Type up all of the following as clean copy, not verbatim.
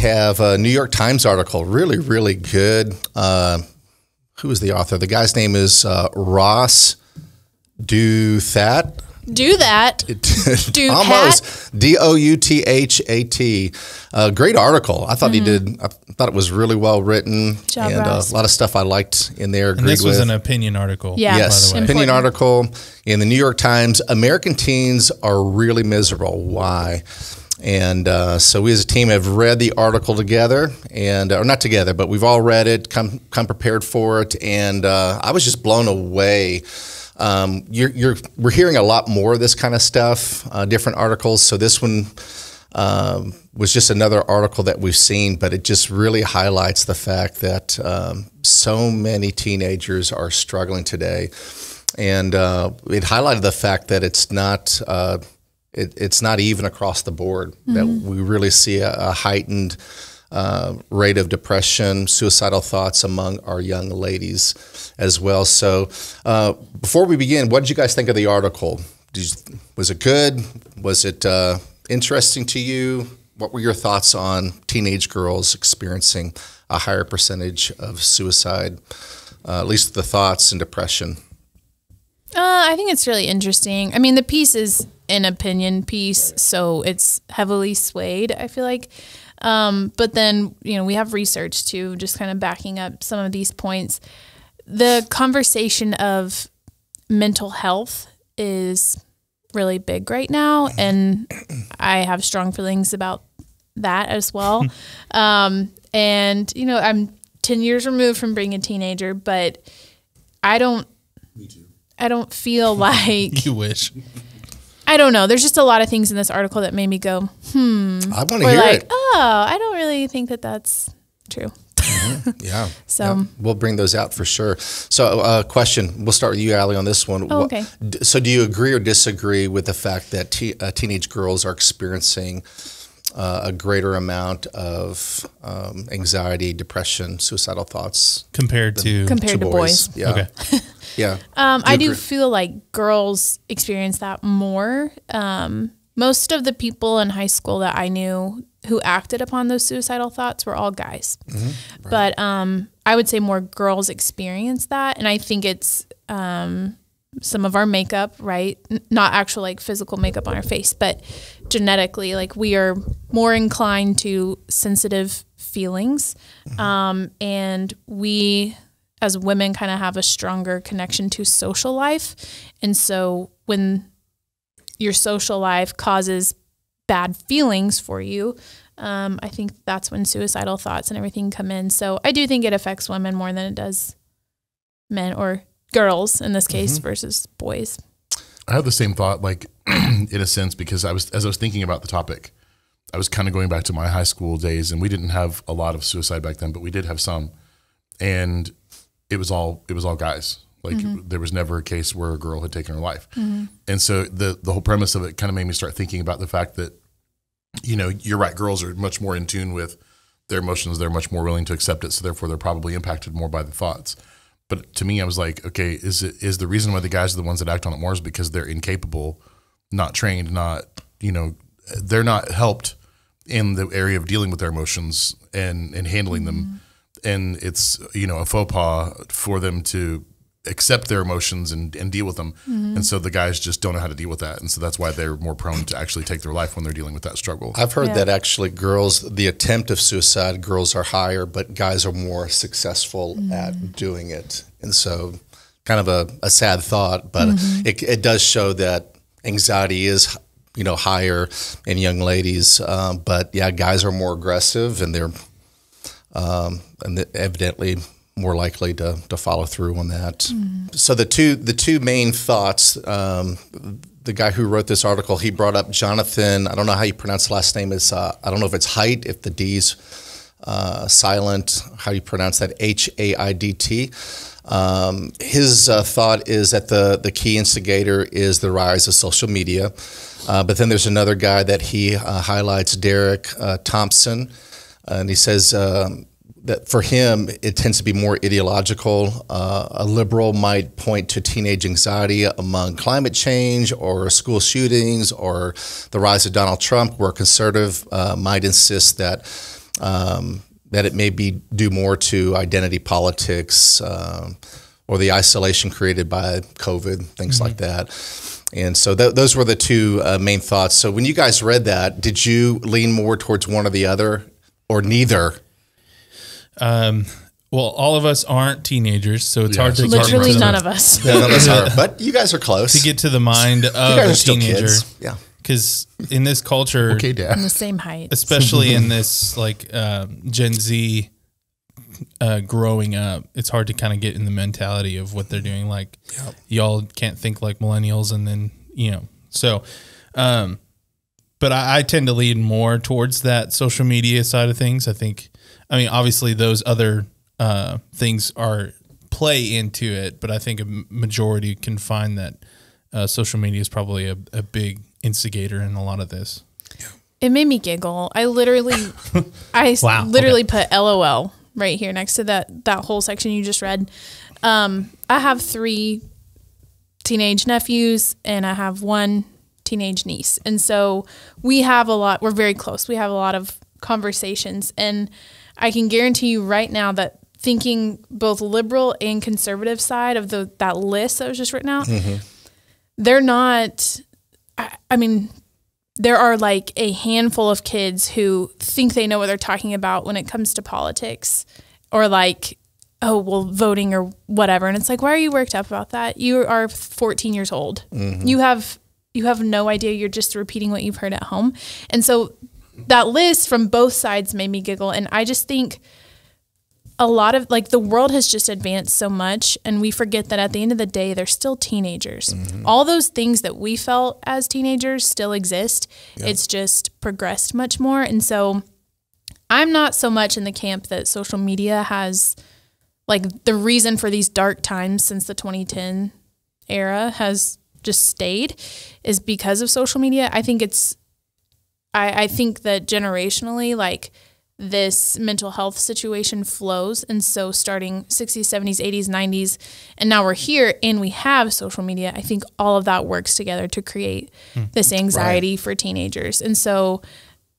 have a New York Times article, really, really good. Who is the author? The guy's name is Ross Douthat. Do that. Almost. Douthat. Great article. I thought he did. I thought it was really well written. Job, and a lot of stuff I liked in there. And this was an opinion article. Yeah. Yes, by the way. opinion article in the New York Times. American teens are really miserable. Why? And so we as a team have read the article together, and or not together, but we've all read it, come prepared for it, and I was just blown away. We're hearing a lot more of this kind of stuff, different articles. So this one was just another article that we've seen, but it just really highlights the fact that so many teenagers are struggling today, and it highlighted the fact that it's not. It's not even across the board, that we really see a heightened rate of depression, suicidal thoughts among our young ladies as well. So before we begin, what did you guys think of the article? Was it good? Was it interesting to you? What were your thoughts on teenage girls experiencing a higher percentage of suicide, at least the thoughts and depression? I think it's really interesting. I mean, the piece is an opinion piece, so it's heavily swayed, I feel like. But then, we have research too, just kind of backing up some of these points. The conversation of mental health is really big right now, and I have strong feelings about that as well. And, I'm 10 years removed from being a teenager, but I don't feel like... You wish. I don't know. There's just a lot of things in this article that made me go, I want to hear it. Oh, I don't really think that that's true. Yeah. So yeah. We'll bring those out for sure. So question, we'll start with you, Allie, on this one. Oh, okay. So do you agree or disagree with the fact that teenage girls are experiencing a greater amount of anxiety, depression, suicidal thoughts compared to boys? Yeah. Okay. Yeah. I do feel like girls experience that more. Most of the people in high school that I knew who acted upon those suicidal thoughts were all guys. Right. But I would say more girls experience that. And I think it's some of our makeup, right? Not actual like physical makeup on our face, but genetically, like we are more inclined to sensitive feelings. And we, as women, kind of have a stronger connection to social life. And so when your social life causes bad feelings for you, I think that's when suicidal thoughts and everything come in. So I do think it affects women more than it does men, or girls in this case, versus boys. I have the same thought, like in a sense, because as I was thinking about the topic, I was kind of going back to my high school days, and we didn't have a lot of suicide back then, but we did have some, and it was all guys. Like there was never a case where a girl had taken her life. And so the whole premise of it kind of made me start thinking about the fact that, you're right, girls are much more in tune with their emotions. They're much more willing to accept it. So therefore they're probably impacted more by the thoughts. But to me, I was like, okay, is the reason why the guys are the ones that act on it more is because they're incapable, not trained, they're not helped in the area of dealing with their emotions and handling them. And it's, a faux pas for them to accept their emotions and deal with them. And so the guys just don't know how to deal with that. And so that's why they're more prone to actually take their life when they're dealing with that struggle. I've heard that actually the attempt of suicide, girls are higher, but guys are more successful at doing it. And so kind of a sad thought, but it does show that anxiety is, higher in young ladies. But yeah, guys are more aggressive, and they're evidently more likely to follow through on that. So the two main thoughts, the guy who wrote this article, he brought up Jonathan, I don't know how you pronounce the last name, is I don't know if it's Haidt, if the D's silent, how do you pronounce that, H-A-I-D-T. His thought is that the key instigator is the rise of social media. But then there's another guy that he highlights, Derek Thompson, and he says that for him, it tends to be more ideological. A liberal might point to teenage anxiety among climate change or school shootings or the rise of Donald Trump, where a conservative might insist that that it may be due more to identity politics or the isolation created by COVID, things like that. And so those were the two main thoughts. So when you guys read that, did you lean more towards one or the other, or neither? Well, all of us aren't teenagers, so it's hard to literally get none of us. None of us are, but you guys are close. to get to the mind of you guys a are still teenager. kids. Yeah. Because in this culture, Okay, Dad. In the same height. especially in this like Gen Z growing up, it's hard to kind of get in the mentality of what they're doing. Like y'all can't think like millennials, and then so. But I tend to lean more towards that social media side of things. I mean, obviously those other things play into it, but I think a majority can find that social media is probably a big instigator in a lot of this. It made me giggle. I literally put LOL right here next to that whole section you just read. I have 3 teenage nephews and I have 1 teenage niece. And so we're very close. We have a lot of conversations, and I can guarantee you right now that thinking both liberal and conservative side of that list that was just written out, they're not, I mean, there are like a handful of kids who think they know what they're talking about when it comes to politics, or like, oh, well, voting or whatever. And it's like, why are you worked up about that? You are 14 years old. You have no idea. You're just repeating what you've heard at home. And so that list from both sides made me giggle. And I just think a lot of the world has just advanced so much, and we forget that at the end of the day, they're still teenagers. All those things that we felt as teenagers still exist. Yeah. It's just progressed much more. And so I'm not so much in the camp that social media has, the reason for these dark times since the 2010 era has just stayed is because of social media. I think I think that generationally, this mental health situation flows. And so starting 60s, 70s, 80s, 90s, and now we're here and we have social media, I think all of that works together to create this anxiety for teenagers. And so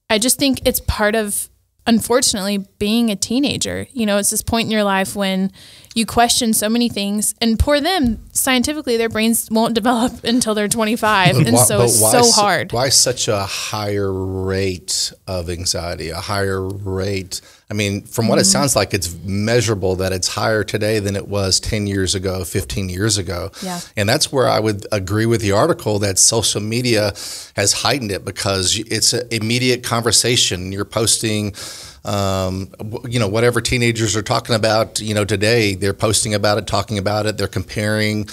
I just think it's part of, unfortunately, being a teenager. It's this point in your life when you question so many things, and poor them, scientifically, their brains won't develop until they're 25. And so it's so hard. Why such a higher rate of anxiety, a higher rate? I mean, from what it sounds like, it's measurable that it's higher today than it was 10 years ago, 15 years ago. Yeah. And that's where I would agree with the article that social media has heightened it, because it's an immediate conversation. You're posting, whatever teenagers are talking about, today, they're posting about it, talking about it, they're comparing,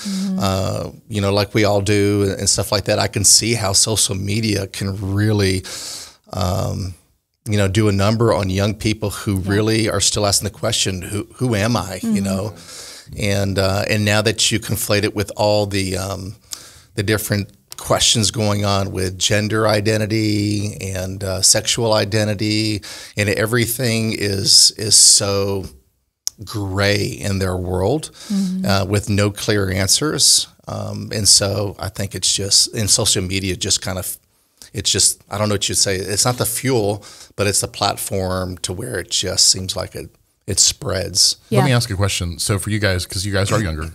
like we all do and stuff like that. I can see how social media can really, do a number on young people who really are still asking the question, who am I, and now that you conflate it with all the different questions going on with gender identity and sexual identity, and everything is so gray in their world with no clear answers. And so I think it's just, in social media, just kind of, it's just, I don't know what you'd say. It's not the fuel, but it's the platform to where it just seems like it spreads. Yeah. Let me ask you a question. So for you guys, because you guys are younger,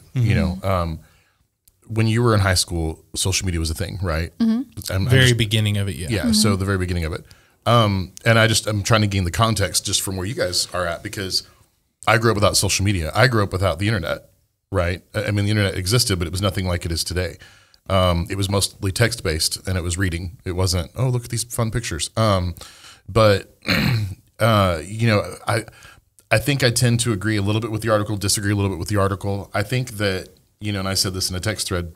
when you were in high school, social media was a thing, right? Very beginning of it, yeah. Yeah, so the very beginning of it. And I'm trying to gain the context just from where you guys are at, because I grew up without social media. I grew up without the internet, right? I mean, the internet existed, but it was nothing like it is today. It was mostly text-based, and it was reading. It wasn't, oh, look at these fun pictures. But I think I tend to agree a little bit with the article, disagree a little bit with the article. I think that, and I said this in a text thread,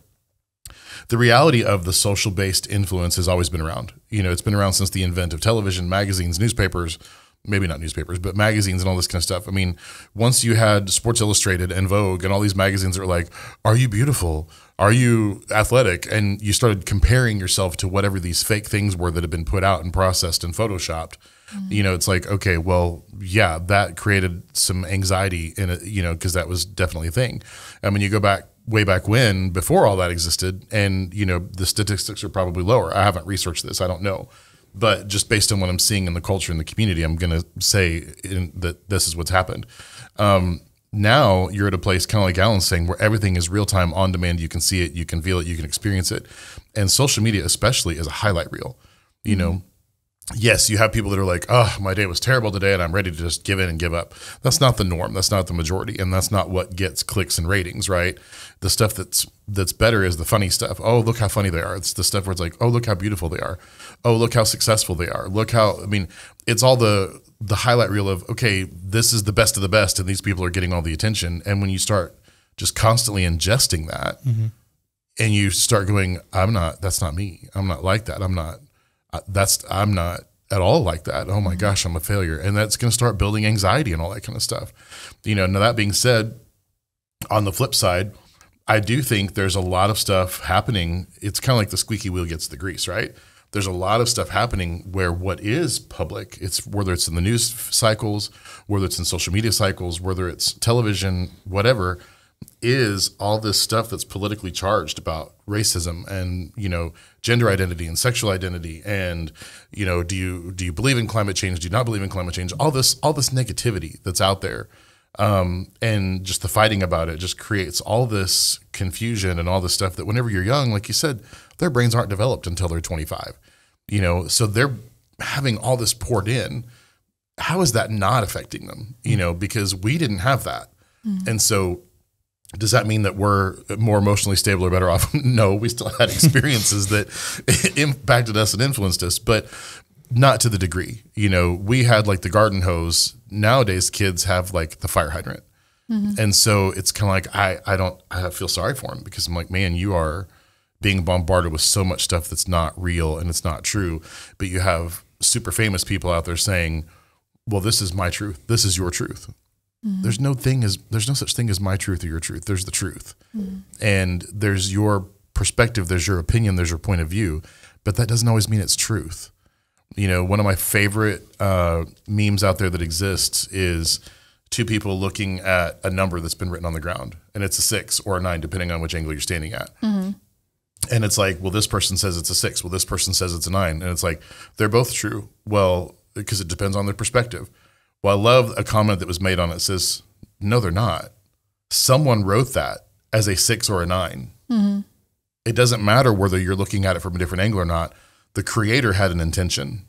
the reality of the social-based influence has always been around. It's been around since the invent of television, magazines, newspapers, maybe not newspapers, but magazines and all this kind of stuff. I mean, once you had Sports Illustrated and Vogue and all these magazines that were like, are you beautiful? Are you athletic? And you started comparing yourself to whatever these fake things were that had been put out and processed and photoshopped. It's like, okay, well, yeah, that created some anxiety in it, because that was definitely a thing. And when you go back way back when, before all that existed, and, the statistics are probably lower. I haven't researched this. I don't know. But just based on what I'm seeing in the culture and the community, I'm going to say that this is what's happened. Now you're at a place kind of like Alan's saying where everything is real time on demand. You can see it, you can feel it, you can experience it. And social media especially is a highlight reel. You know, yes, you have people that are like, oh, my day was terrible today and I'm ready to just give in and give up. That's not the norm. That's not the majority. And that's not what gets clicks and ratings, right? The stuff that's better is the funny stuff. Oh, look how funny they are. It's the stuff where it's like, oh, look how beautiful they are. Oh, look how successful they are. Look how, I mean, it's all the highlight reel of, okay, this is the best of the best and these people are getting all the attention. And when you start just constantly ingesting that and you start going, that's not me. I'm not like that. I'm not at all like that. Oh my gosh, I'm a failure. And that's going to start building anxiety and all that kind of stuff. You know, now that being said, on the flip side, I do think there's a lot of stuff happening. It's kind of like the squeaky wheel gets the grease, right? There's a lot of stuff happening where what is public, it's whether it's in the news cycles, whether it's in social media cycles, whether it's television, whatever, is all this stuff that's politically charged about racism and, you know, gender identity and sexual identity. And, you know, do you believe in climate change? Do you not believe in climate change? All this negativity that's out there. And just the fighting about it just creates all this confusion and all this stuff that whenever you're young, like you said, their brains aren't developed until they're 25, you know, so they're having all this poured in. How is that not affecting them? You know, because we didn't have that. And so does that mean that we're more emotionally stable or better off? No, we still had experiences that impacted us and influenced us, but not to the degree. You know, we had like the garden hose. Nowadays, kids have like the fire hydrant. And so it's kind of like, I feel sorry for them because I'm like, man, you are being bombarded with so much stuff that's not real and it's not true. But you have super famous people out there saying, well, this is my truth. This is your truth. There's no such thing as my truth or your truth. There's the truth. And there's your perspective, there's your opinion, there's your point of view, but that doesn't always mean it's truth. You know, one of my favorite memes out there that exists is two people looking at a number that's been written on the ground, and it's a 6 or a 9, depending on which angle you're standing at. And it's like, well, this person says it's a 6. Well, this person says it's a 9. And it's like, they're both true. Well, because it depends on their perspective. Well, I love a comment that was made on it. It says, no, they're not. Someone wrote that as a 6 or a 9. It doesn't matter whether you're looking at it from a different angle or not. The creator had an intention.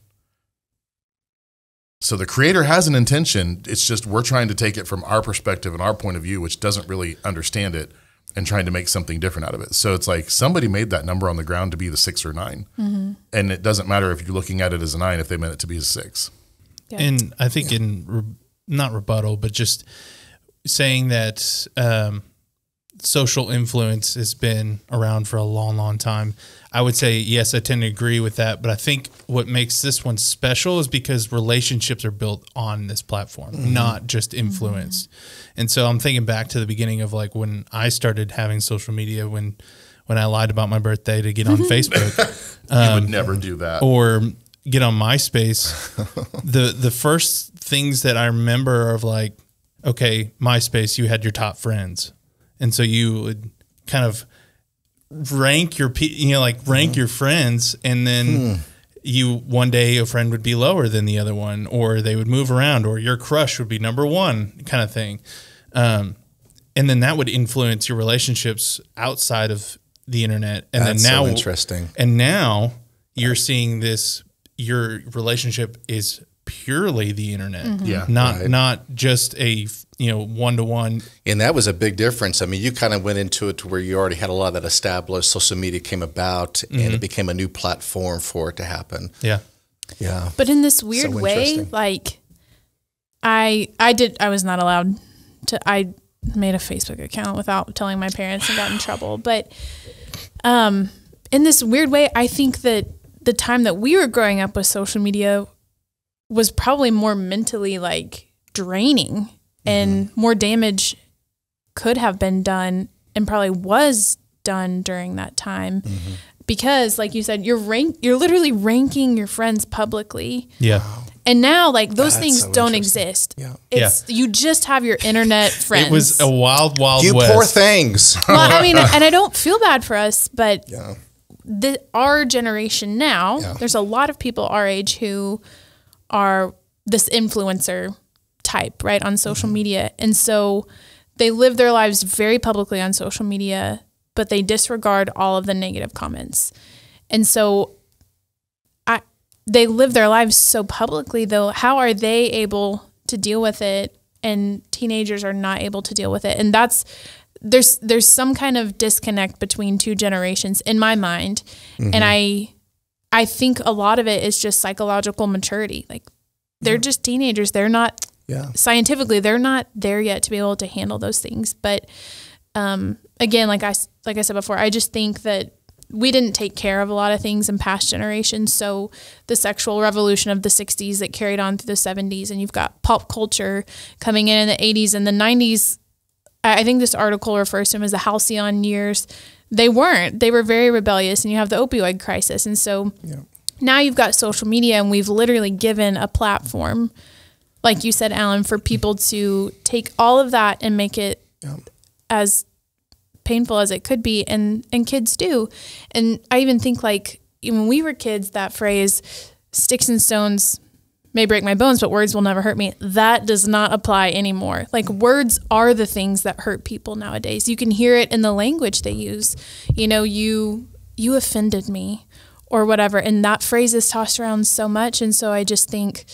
So the creator has an intention. It's just we're trying to take it from our perspective and our point of view, which doesn't really understand it, and trying to make something different out of it. So it's like somebody made that number on the ground to be the 6 or 9. And it doesn't matter if you're looking at it as a 9 if they meant it to be a 6. Yeah. And I think not rebuttal, but just saying that social influence has been around for a long, long time. I would say, yes, I tend to agree with that. But I think what makes this one special is because relationships are built on this platform, not just influenced. And so I'm thinking back to the beginning of like when I started having social media, when I lied about my birthday to get on Facebook. You would never do that. Or get on MySpace. The first things that I remember of like, okay, MySpace, you had your top friends. And so you would kind of rank your friends, and then one day a friend would be lower than the other one, or they would move around, or your crush would be number one kind of thing. And then that would influence your relationships outside of the internet. And That's then now, so interesting. And now you're seeing this, your relationship is purely the internet. Yeah. Not just a, one-to-one. And that was a big difference. I mean, you kind of went into it to where you already had a lot of that established. Social media came about, and it became a new platform for it to happen. Yeah. Yeah. But in this weird way, like I was not allowed to, I made a Facebook account without telling my parents and got in trouble. But in this weird way, I think that the time that we were growing up with social media was probably more mentally like draining, and more damage could have been done and probably was done during that time. Because like you said, you're literally ranking your friends publicly. Yeah. And now like those things so don't interesting. exist. Yeah. You just have your internet friends. It was a wild, wild You west. poor things. Well, I mean, and I don't feel bad for us, but our generation now, there's a lot of people our age who are this influencer type, right, on social media. And so they live their lives very publicly on social media, but they disregard all of the negative comments. And so they live their lives so publicly, though. How are they able to deal with it? And teenagers are not able to deal with it. And there's some kind of disconnect between two generations in my mind. And I think a lot of it is just psychological maturity. Like, they're just teenagers. They're not, scientifically, they're not there yet to be able to handle those things. But again, like I said before, I just think that we didn't take care of a lot of things in past generations. So the sexual revolution of the 60s that carried on through the 70s, and you've got pop culture coming in the 80s and the 90s. I think this article refers to them as the halcyon years. They weren't. They were very rebellious, and you have the opioid crisis. And so now you've got social media, and we've literally given a platform, like you said, Alan, for people to take all of that and make it as painful as it could be, and kids do. And I even think, like, when we were kids, that phrase, sticks and stones may break my bones, but words will never hurt me, that does not apply anymore. Like, words are the things that hurt people nowadays. You can hear it in the language they use. You know, you offended me or whatever. And that phrase is tossed around so much. And so I just think,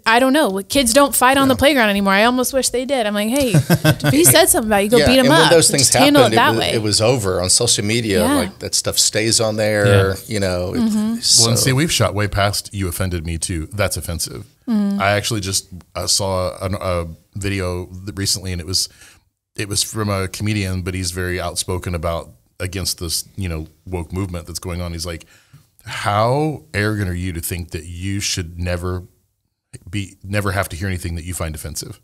I don't know, kids don't fight on the playground anymore. I almost wish they did. I'm like, hey, if he said something about you, go beat him and up. when those things just handle it happened, that way. it was over on social media. Like, that stuff stays on there, you know. Well, and see, we've shot way past "you offended me" too. That's offensive. I actually just saw a video recently, and it was from a comedian, but he's very outspoken against this, you know, woke movement that's going on. He's like, how arrogant are you to think that you should never have to hear anything that you find offensive,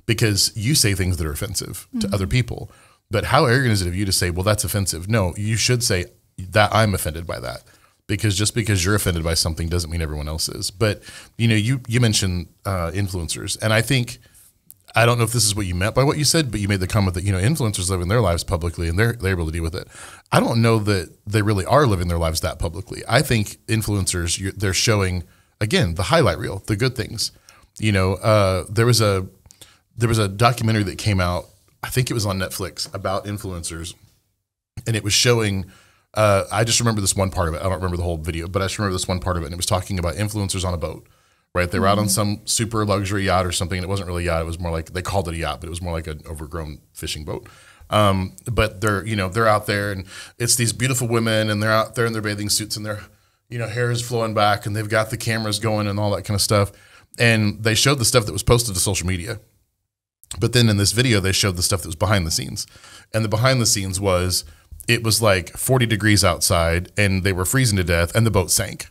because you say things that are offensive to other people. But how arrogant is it of you to say, well, that's offensive? No, you should say that I'm offended by that, because just because you're offended by something doesn't mean everyone else is. But, you know, you mentioned influencers, and I don't know if this is what you meant by what you said, but you made the comment that, you know, influencers live in their lives publicly and they're able to deal with it. I don't know that they really are living their lives that publicly. I think influencers, they're showing, again, the highlight reel, the good things. You know, there was a documentary that came out, I think it was on Netflix, about influencers, and it was showing, I just remember this one part of it. I don't remember the whole video, but I just remember this one part of it, and it was talking about influencers on a boat, right? They were out on some super luxury yacht or something, and it wasn't really a yacht. It was more like, they called it a yacht, but it was more like an overgrown fishing boat. But they're out there, and it's these beautiful women, and they're out there in their bathing suits, and their, you know, hair is flowing back, and they've got the cameras going and all that kind of stuff. And they showed the stuff that was posted to social media. But then in this video, they showed the stuff that was behind the scenes. And the behind the scenes was, it was like 40 degrees outside, and they were freezing to death, and the boat sank.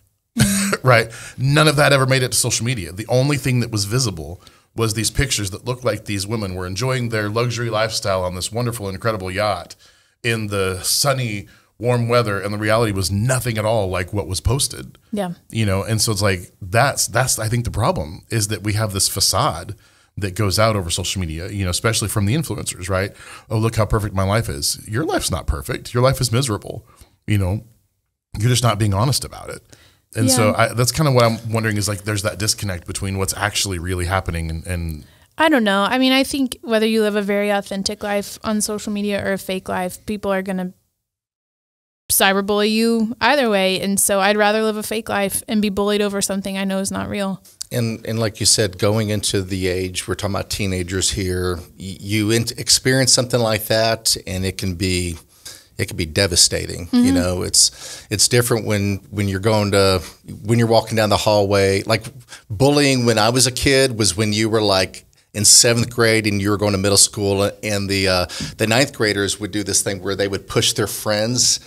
Right? None of that ever made it to social media. The only thing that was visible was these pictures that looked like these women were enjoying their luxury lifestyle on this wonderful, incredible yacht in the sunny, warm weather, and the reality was nothing at all like what was posted. Yeah. You know, and so it's like, that's I think the problem is that we have this facade that goes out over social media, you know, especially from the influencers, right? Oh, look how perfect my life is. Your life's not perfect. Your life is miserable. You know, you're just not being honest about it. And so that's kind of what I'm wondering, is like, there's that disconnect between what's actually really happening and I don't know. I mean, I think whether you live a very authentic life on social media or a fake life, people are going to cyberbully you either way. And so I'd rather live a fake life and be bullied over something I know is not real. And like you said, going into the age, we're talking about teenagers here, you experience something like that, and it can be devastating. You know, it's different when you're when you're walking down the hallway. Like, bullying when I was a kid was when you were like in 7th grade and you were going to middle school, and the 9th graders would do this thing where they would push their friends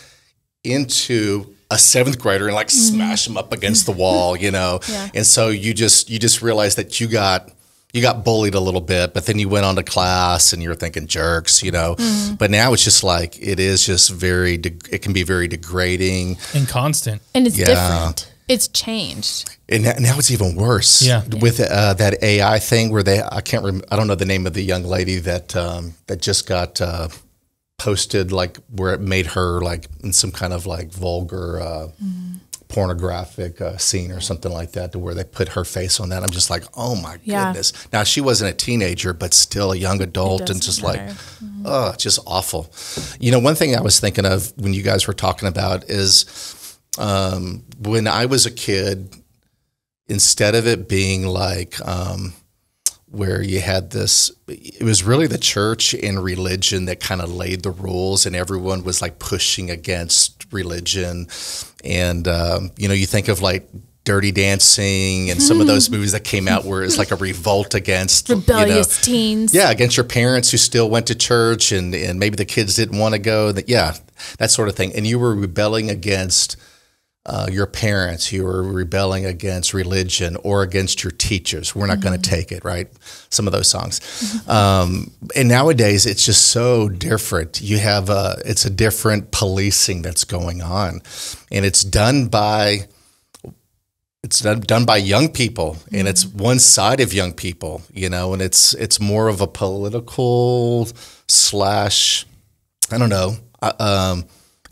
into a 7th grader and like smash them up against the wall, you know. And so you just realized that you got bullied a little bit, but then you went on to class and you're thinking jerks, you know. But now it's just like, it is just it can be very degrading and constant, and it's different. It's changed, and now it's even worse. With that AI thing where I don't know the name of the young lady that just got posted like where it made her like in some kind of like vulgar pornographic scene or something like that, to where they put her face on that. I'm just like, oh my goodness. Now she wasn't a teenager, but still a young adult, and just matter. Like, oh, just awful. You know, one thing I was thinking of when you guys were talking about is when I was a kid, instead of it being like where you had this, it was really the church and religion that kind of laid the rules, and everyone was like pushing against religion. And, you know, you think of like Dirty Dancing and some of those movies that came out where it's like a revolt against rebellious teens. Yeah, against your parents who still went to church, and maybe the kids didn't want to go. That sort of thing. And you were rebelling against your parents, you were rebelling against religion or against your teachers. We're not going to take it, right? Some of those songs. And nowadays, it's just so different. You have it's a different policing that's going on, and it's done by young people, and it's one side of young people, you know, and it's more of a political / I don't know.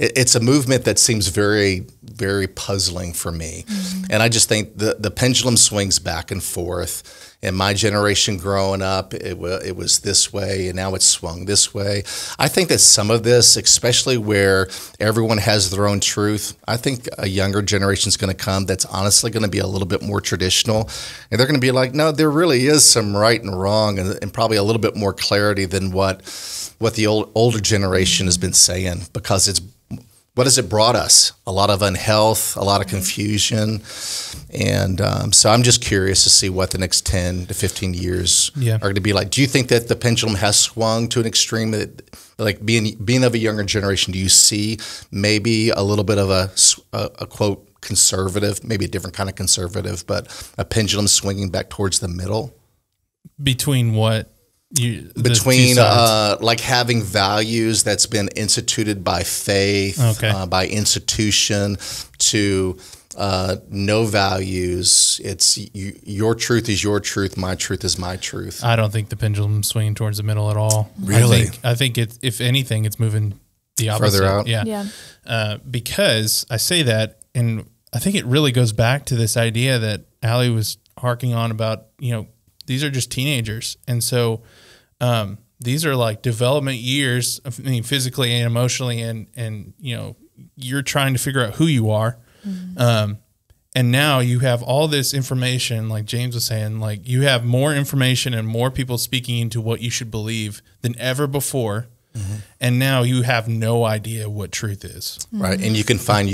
It's a movement that seems very, very puzzling for me. And I just think the pendulum swings back and forth. In my generation growing up, it was this way, and now it's swung this way. I think that some of this, especially where everyone has their own truth, I think a younger generation is going to come that's honestly going to be a little bit more traditional. And they're going to be like, no, there really is some right and wrong, and probably a little bit more clarity than what the older generation has been saying, because it's what has it brought us? A lot of unhealth, a lot of confusion. And so I'm just curious to see what the next 10 to 15 years are going to be like. Do you think that the pendulum has swung to an extreme that, like being of a younger generation, do you see maybe a little bit of a quote conservative, maybe a different kind of conservative, but a pendulum swinging back towards the middle? Between what? Between like having values that's been instituted by faith, by institution, to no values. It's your truth is your truth, my truth is my truth. I don't think the pendulum's swinging towards the middle at all. Really? I think if anything, it's moving the opposite. Further out? Yeah. Because I say that, and I think it really goes back to this idea that Allie was harking on about, you know, these are just teenagers. And so these are like development years, I mean, physically and emotionally, and you know, you're trying to figure out who you are. And now you have all this information, like James was saying, like you have more information and more people speaking into what you should believe than ever before. And now you have no idea what truth is. Right. And you can find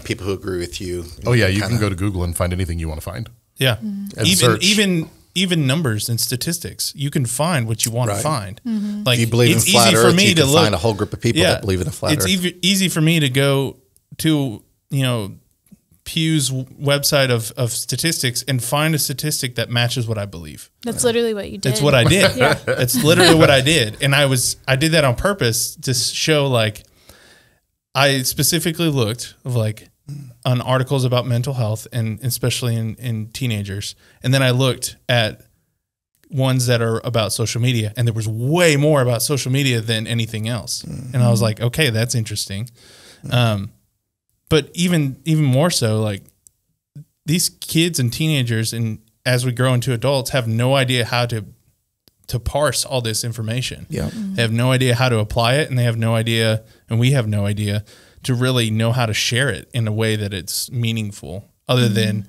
people who agree with you. Oh yeah. You can go to Google and find anything you want to find. Yeah. Even numbers and statistics, you can find what you want to find. Like, if you believe in flat Earth, you can find a whole group of people that believe in a flat Earth. It's easy for me to go to, you know, Pew's website of statistics and find a statistic that matches what I believe. That's literally what you did. That's what I did. That's literally what I did. And I did that on purpose to show, like, I specifically looked on articles about mental health, and especially in teenagers. And then I looked at ones that are about social media, and there was way more about social media than anything else. And I was like, okay, that's interesting. But even more so, like, these kids and teenagers, and as we grow into adults, have no idea how to parse all this information. Yeah. They have no idea how to apply it, and they have no idea, and we have no idea to really know how to share it in a way that it's meaningful, other than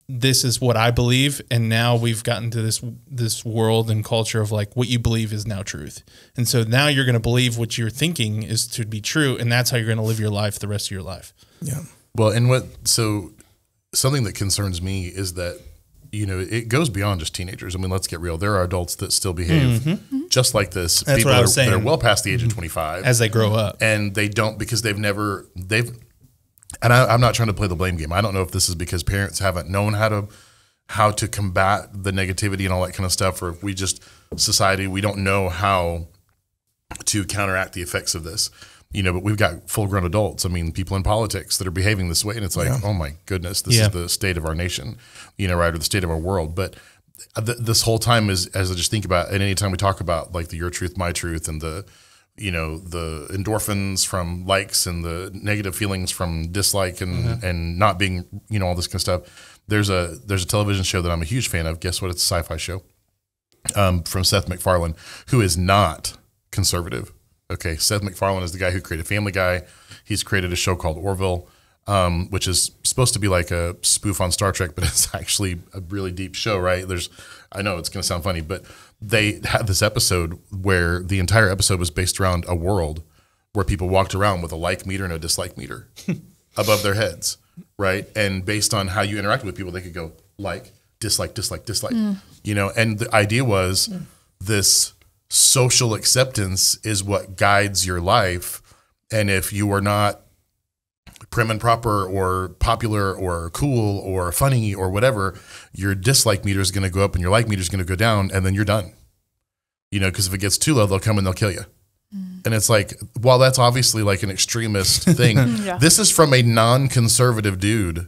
this is what I believe. And now we've gotten to this world and culture of like, what you believe is now truth. And so now you're going to believe what you're thinking is to be true. And that's how you're going to live your life the rest of your life. Yeah. Well, so something that concerns me is that, you know, it goes beyond just teenagers. I mean, let's get real. There are adults that still behave just like this. That's people what I was saying. That are well past the age of 25. As they grow up. And they don't, because and I'm not trying to play the blame game. I don't know if this is because parents haven't known how to combat the negativity and all that kind of stuff, or if society, we don't know how to counteract the effects of this. You know, but we've got full-grown adults. I mean, people in politics that are behaving this way, and it's like, oh my goodness, this is the state of our nation, you know, right, or the state of our world. But this whole time, as I just think about, and anytime we talk about like the your truth, my truth, and the you know, the endorphins from likes and the negative feelings from dislike and not being, you know, all this kind of stuff. There's a television show that I'm a huge fan of. Guess what? It's a sci-fi show from Seth MacFarlane, who is not conservative. Okay, Seth MacFarlane is the guy who created Family Guy. He's created a show called Orville, which is supposed to be like a spoof on Star Trek, but it's actually a really deep show, right? I know it's going to sound funny, but they had this episode where the entire episode was based around a world where people walked around with a like meter and a dislike meter above their heads, right? And based on how you interact with people, they could go like, dislike, dislike, dislike, you know? And the idea was this social acceptance is what guides your life. And if you are not prim and proper or popular or cool or funny or whatever, your dislike meter is going to go up and your like meter is going to go down, and then you're done. You know, because if it gets too low, they'll come and they'll kill you. And it's like, while that's obviously like an extremist thing, this is from a non-conservative dude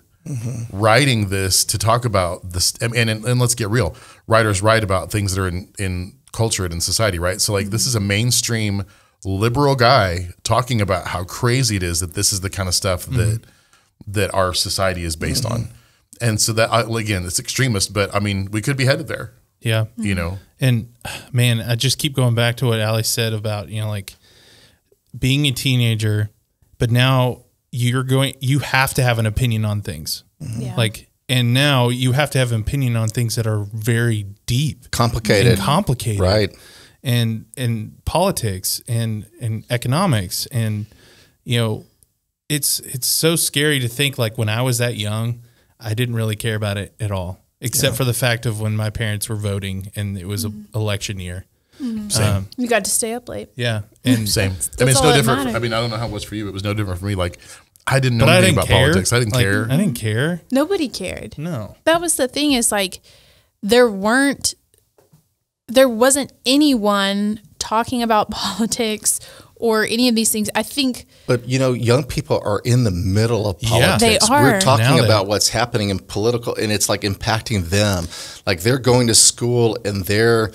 writing this to talk about this. And let's get real. Writers write about things that are in culture and in society, right? So like this is a mainstream liberal guy talking about how crazy it is that this is the kind of stuff that our society is based on. And so that, again, it's extremist, but I mean, we could be headed there. Yeah. You know? And man, I just keep going back to what Allie said about, you know, like being a teenager, but now you have to have an opinion on things. Yeah. Like, and now you have to have an opinion on things that are very deep, Complicated. right? And politics and economics, and you know, it's so scary to think like when I was that young, I didn't really care about it at all, except for the fact of when my parents were voting and it was an election year. Same. You got to stay up late. Yeah, and Same. I mean, it's all no that different. matters. I mean, I don't know how it was for you. It was no different for me. Like, I didn't know but I anything didn't about care. politics. I didn't Like, care. I didn't care. Nobody cared. No. That was the thing, is like there wasn't anyone talking about politics or any of these things. I think. But, you know, young people are in the middle of Yeah. politics. They are. We're talking Now they- about what's happening in political, and it's like impacting them. Like they're going to school and they're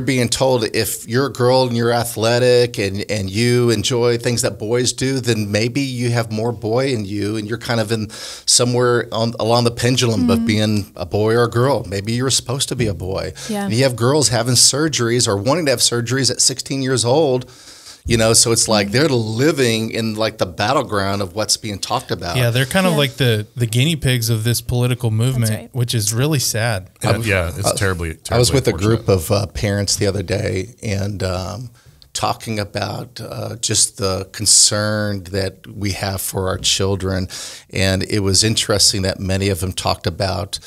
being told if you're a girl and you're athletic and you enjoy things that boys do, then maybe you have more boy in you and you're kind of in somewhere along the pendulum of being a boy or a girl. Maybe you're supposed to be a boy. Yeah. And you have girls having surgeries or wanting to have surgeries at 16 years old. You know, so it's like they're living in like the battleground of what's being talked about. Yeah, they're kind of Yeah. like the guinea pigs of this political movement, right. which is really sad. And it's terribly I was with a unfortunate. group of parents the other day and talking about just the concern that we have for our children. And it was interesting that many of them talked about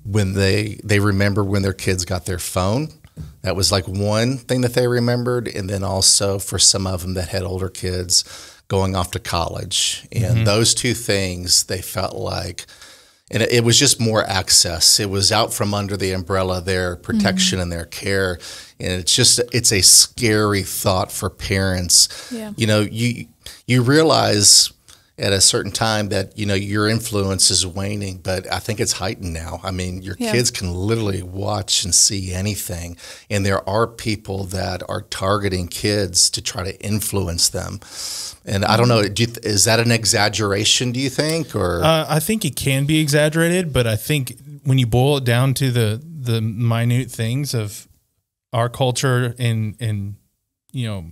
when they remember when their kids got their phone. That was like one thing that they remembered. And then also for some of them that had older kids going off to college. And those two things, they felt like, and it was just more access. It was out from under the umbrella, their protection and their care. And it's a scary thought for parents. Yeah. You know, you realize at a certain time that, you know, your influence is waning, but I think it's heightened now. I mean, your kids can literally watch and see anything. And there are people that are targeting kids to try to influence them. And I don't know, is that an exaggeration, do you think? Or I think it can be exaggerated, but I think when you boil it down to the minute things of our culture and you know,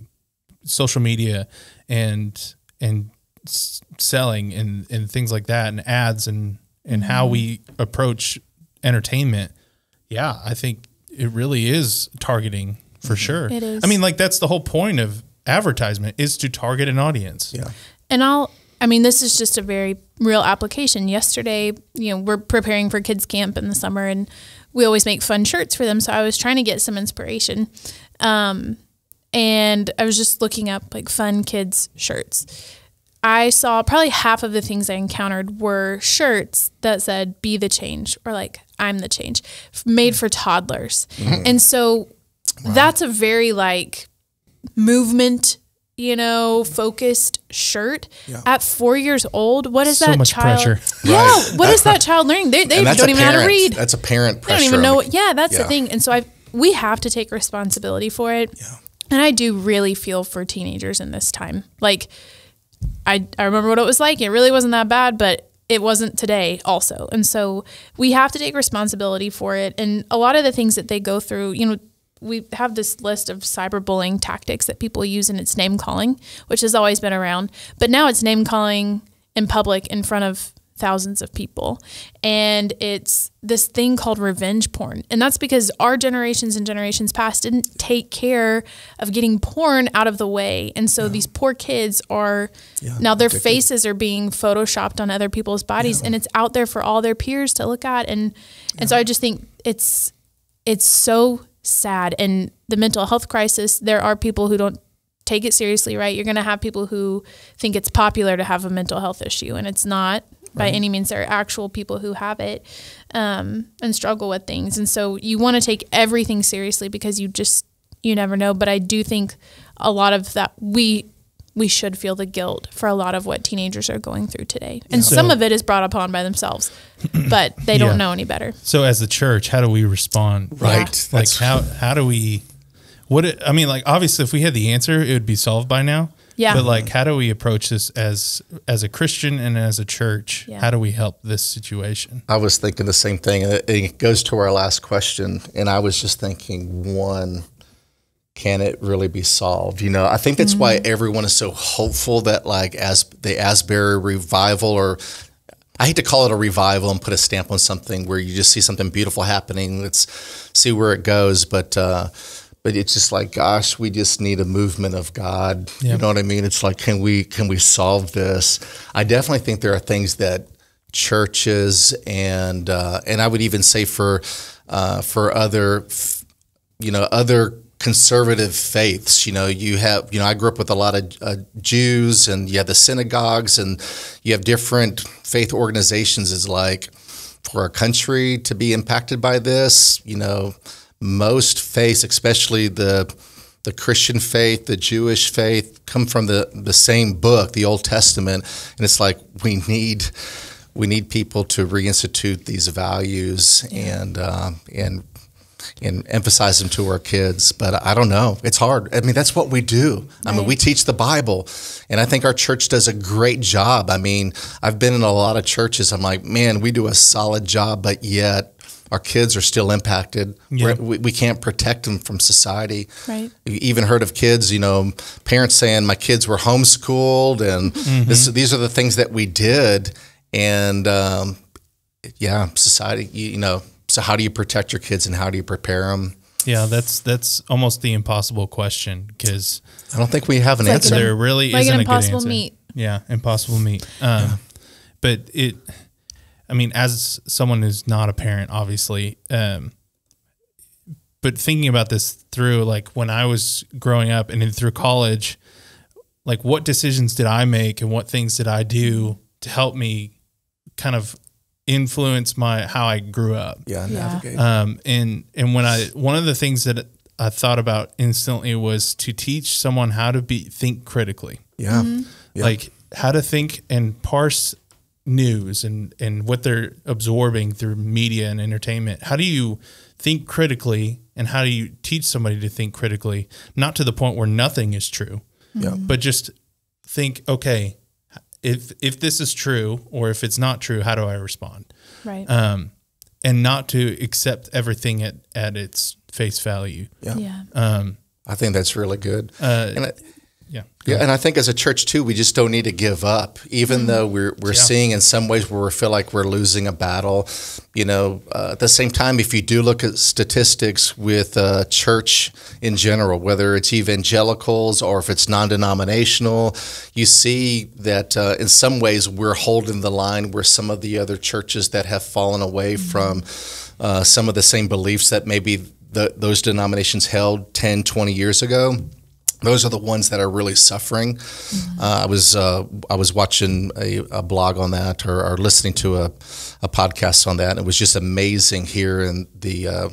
social media and selling and things like that, and ads and how we approach entertainment, yeah, I think it really is targeting for sure. It is. I mean, like that's the whole point of advertisement, is to target an audience. yeah. And this is just a very real application. Yesterday, you know, we're preparing for kids camp in the summer and we always make fun shirts for them. So I was trying to get some inspiration. And I was just looking up like fun kids shirts. I saw probably half of the things I encountered were shirts that said "Be the change" or like "I'm the change," made for toddlers. And so that's a very like movement, you know, focused shirt at 4 years old. What is So that much child? pressure. Yeah. What is that child learning? They And that's don't a even know how to parent. read. That's a parent They pressure. don't even know on what, yeah, that's the Yeah. thing. And so we have to take responsibility for it. And I do really feel for teenagers in this time. Like, I remember what it was like. It really wasn't that bad, but it wasn't today also. And so we have to take responsibility for it. And a lot of the things that they go through, you know, we have this list of cyberbullying tactics that people use, and it's name calling, which has always been around. But now it's name calling in public in front of thousands of people. And it's this thing called revenge porn. And that's because our generations and generations past didn't take care of getting porn out of the way. And so these poor kids are now their faces are being photoshopped on other people's bodies, and it's out there for all their peers to look at. And so I just think it's so sad. And the mental health crisis, there are people who don't take it seriously, right? You're going to have people who think it's popular to have a mental health issue, and it's not. By any means. There are actual people who have it and struggle with things. And so you want to take everything seriously because you never know. But I do think a lot of that, we should feel the guilt for a lot of what teenagers are going through today. And some of it is brought upon by themselves, but they don't know any better. So as the church, how do we respond? Right. Like how do we, obviously if we had the answer, it would be solved by now. Yeah. But like, how do we approach this as a Christian and as a church? Yeah. How do we help this situation? I was thinking the same thing. And it goes to our last question. And I was just thinking, one, can it really be solved? You know, I think that's why everyone is so hopeful that like as the Asbury revival, or I hate to call it a revival and put a stamp on something where you just see something beautiful happening. Let's see where it goes. But it's just like, gosh, we just need a movement of God. Yep. You know what I mean? It's like, can we solve this? I definitely think there are things that churches and I would even say for other, other conservative faiths, I grew up with a lot of Jews, and you have the synagogues, and you have different faith organizations. Is like, for our country to be impacted by this, most faiths, especially the Christian faith, the Jewish faith, come from the same book, the Old Testament, and it's like we need people to reinstitute these values and emphasize them to our kids. But I don't know, it's hard. I mean, that's what we do. Right. I mean, we teach the Bible, and I think our church does a great job. I mean, I've been in a lot of churches. I'm like, man, we do a solid job, but yet our kids are still impacted. Yeah. We can't protect them from society. Right. You even heard of kids, parents saying, my kids were homeschooled, and these are the things that we did. And society, so how do you protect your kids and how do you prepare them? Yeah, that's almost the impossible question, because I don't think we have an answer. There really isn't a good answer. Impossible meat. Yeah, impossible meat. But as someone who's not a parent, obviously, but thinking about this through, like, when I was growing up and then through college, like, what decisions did I make and what things did I do to help me kind of influence how I grew up? Yeah, navigate. And one of the things that I thought about instantly was to teach someone how to think critically. Yeah. Yeah. Like, how to think and parse news and what they're absorbing through media and entertainment. How do you think critically, and how do you teach somebody to think critically, not to the point where nothing is true, but just think, okay, if this is true, or if it's not true, how do I respond? Right. And not to accept everything at its face value. Yeah. I think that's really good. Yeah, and I think as a church too, we just don't need to give up, even though we're seeing in some ways where we feel like we're losing a battle. At the same time, if you do look at statistics with church in general, whether it's evangelicals or if it's non-denominational, you see that in some ways we're holding the line where some of the other churches that have fallen away from some of the same beliefs that maybe those denominations held 10, 20 years ago. Those are the ones that are really suffering. I was watching a blog on that, or listening to a podcast on that. And it was just amazing hearing the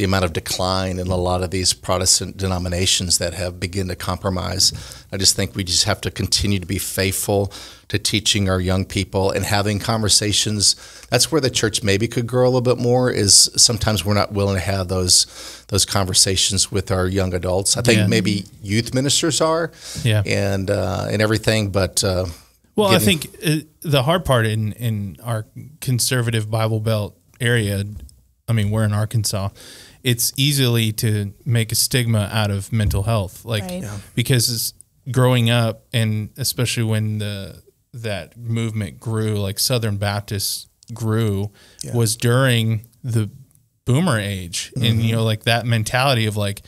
the amount of decline in a lot of these Protestant denominations that have begun to compromise. I just think we just have to continue to be faithful to teaching our young people and having conversations. That's where the church maybe could grow a little bit more, is sometimes we're not willing to have those conversations with our young adults. I think maybe youth ministers are, and everything, but I think the hard part in our conservative Bible Belt area, I mean, we're in Arkansas, it's easily to make a stigma out of mental health, because growing up, and especially when that movement grew, like Southern Baptists grew, was during the boomer age, and like that mentality of like,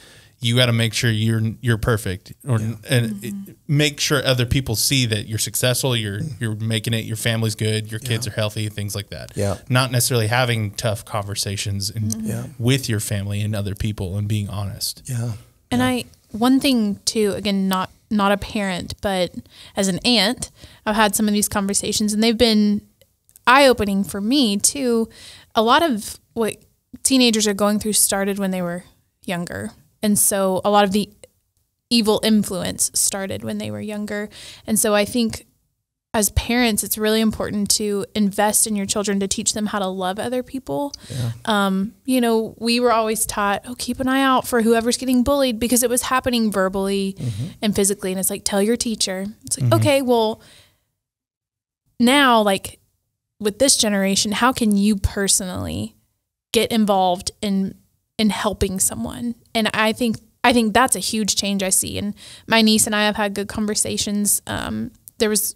you got to make sure you're perfect, and make sure other people see that you're successful, you're making it, your family's good, your kids are healthy, things like that. Not necessarily having tough conversations with your family and other people and being honest. And one thing too, again, not a parent, but as an aunt, I've had some of these conversations, and they've been eye-opening for me too. A lot of what teenagers are going through started when they were younger. And so a lot of the evil influence started when they were younger. And so I think as parents, it's really important to invest in your children, to teach them how to love other people. We were always taught, keep an eye out for whoever's getting bullied, because it was happening verbally and physically. And it's like, tell your teacher. It's like, okay, well, now, like with this generation, how can you personally get involved in helping someone? And I think that's a huge change I see. And my niece and I have had good conversations. There's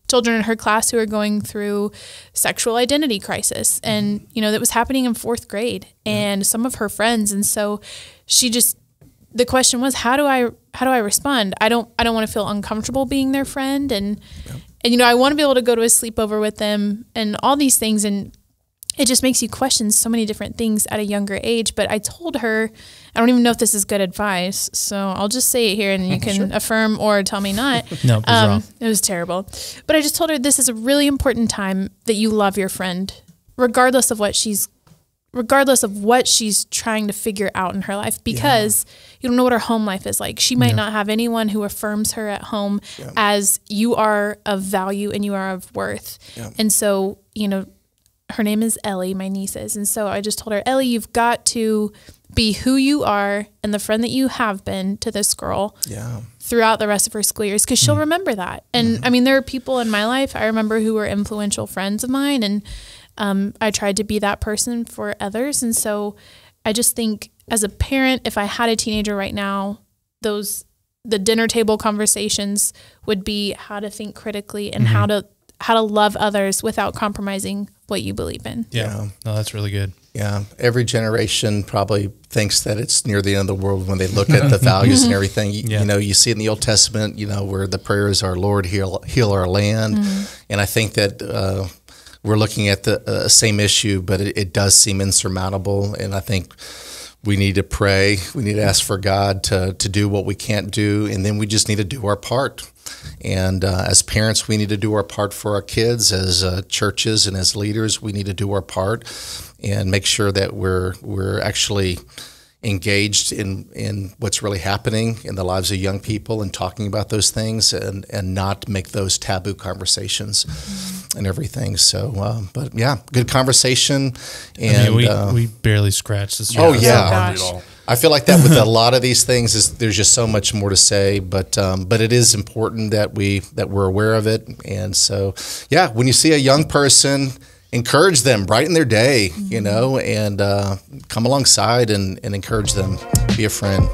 children in her class who are going through sexual identity crisis, and that was happening in 4th grade, and some of her friends. And so the question was, how do I respond? I don't want to feel uncomfortable being their friend, and I want to be able to go to a sleepover with them and all these things. And it just makes you question so many different things at a younger age. But I told her, I don't even know if this is good advice, so I'll just say it here, and you can affirm or tell me not. No, it was wrong. It was terrible. But I just told her this is a really important time that you love your friend, regardless of what she's trying to figure out in her life, because you don't know what her home life is like. She might not have anyone who affirms her at home as you are of value and you are of worth. And so, her name is Ellie, my niece is. And so I just told her, Ellie, you've got to be who you are and the friend that you have been to this girl throughout the rest of her school years, because she'll remember that. And I mean, there are people in my life I remember who were influential friends of mine, and I tried to be that person for others. And so I just think as a parent, if I had a teenager right now, the dinner table conversations would be how to think critically and how to love others without compromising what you believe in. No, that's really good. Every generation probably thinks that it's near the end of the world when they look at the values and everything. You see in the Old Testament, where the prayers are, Lord, heal our land. And I think that we're looking at the same issue, but it does seem insurmountable. And I think we need to pray. We need to ask for God to do what we can't do. And then we just need to do our part. And as parents, we need to do our part for our kids. As churches and as leaders, we need to do our part and make sure that we're actually engaged in what's really happening in the lives of young people and talking about those things, and not make those taboo conversations and everything. So, but good conversation. And we barely scratched the surface. Oh yeah. I feel like that with a lot of these things there's just so much more to say, but it is important that we're aware of it. And so, when you see a young person, encourage them, brighten their day, and come alongside and encourage them, be a friend.